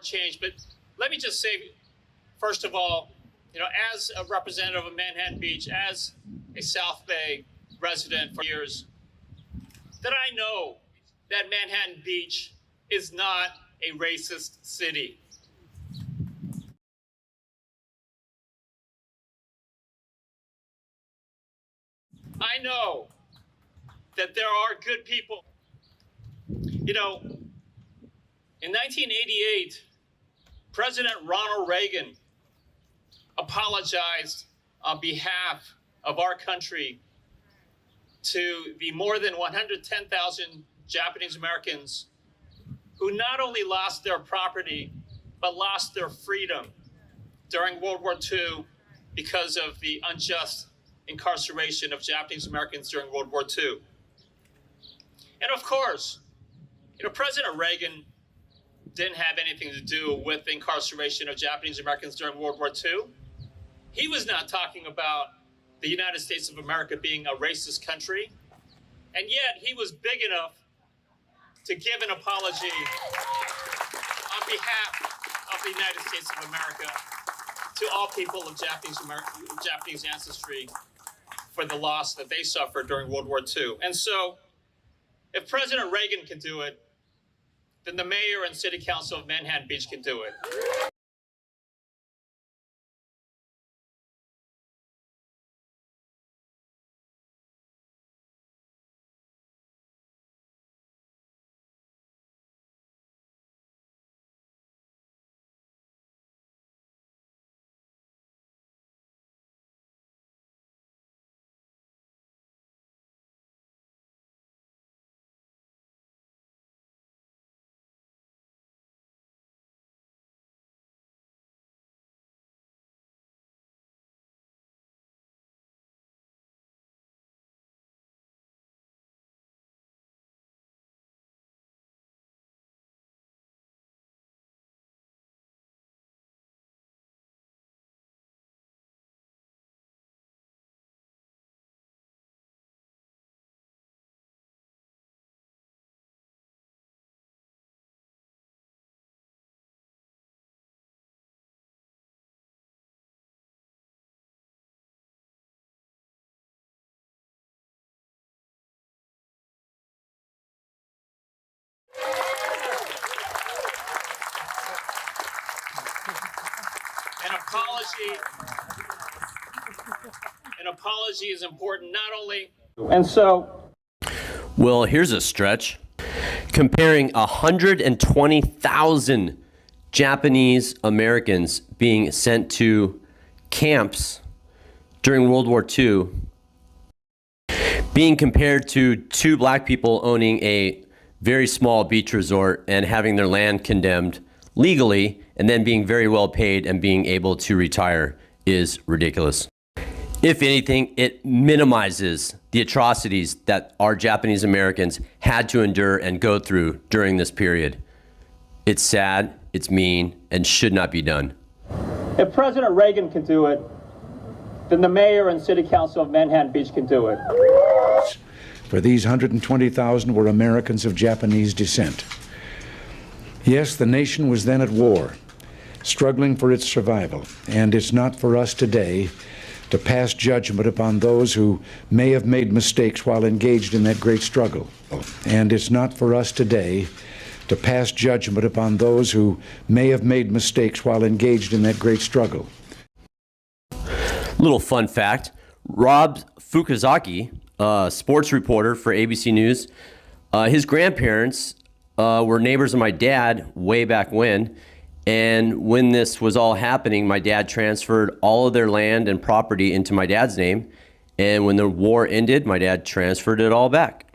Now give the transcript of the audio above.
change, but let me just say, first of all, as a representative of Manhattan Beach, as a South Bay resident for years, that I know that Manhattan Beach is not a racist city. I know that there are good people. In 1988, President Ronald Reagan apologized on behalf of our country to the more than 110,000 Japanese Americans who not only lost their property, but lost their freedom during World War II because of the unjust incarceration of Japanese Americans during World War II. And of course, President Reagan didn't have anything to do with the incarceration of Japanese Americans during World War II. He was not talking about the United States of America being a racist country. And yet he was big enough to give an apology on behalf of the United States of America to all people of Japanese ancestry for the loss that they suffered during World War II. And so if President Reagan can do it, then the mayor and city council of Manhattan Beach can do it. An apology is important not only. And so. Well, here's a stretch. Comparing 120,000 Japanese Americans being sent to camps during World War II being compared to 2 black people owning a very small beach resort and having their land condemned legally and then being very well paid and being able to retire is ridiculous. If anything, it minimizes the atrocities that our Japanese Americans had to endure and go through during this period. It's sad, it's mean, and should not be done. If President Reagan can do it, then the mayor and city council of Manhattan Beach can do it. For these 120,000 were Americans of Japanese descent. Yes, the nation was then at war, struggling for its survival, and it's not for us today to pass judgment upon those who may have made mistakes while engaged in that great struggle. And it's not for us today to pass judgment upon those who may have made mistakes while engaged in that great struggle. Little fun fact, Rob Fukuzaki, sports reporter for ABC News, his grandparents were neighbors of my dad way back when. And when this was all happening, my dad transferred all of their land and property into my dad's name. And when the war ended, my dad transferred it all back.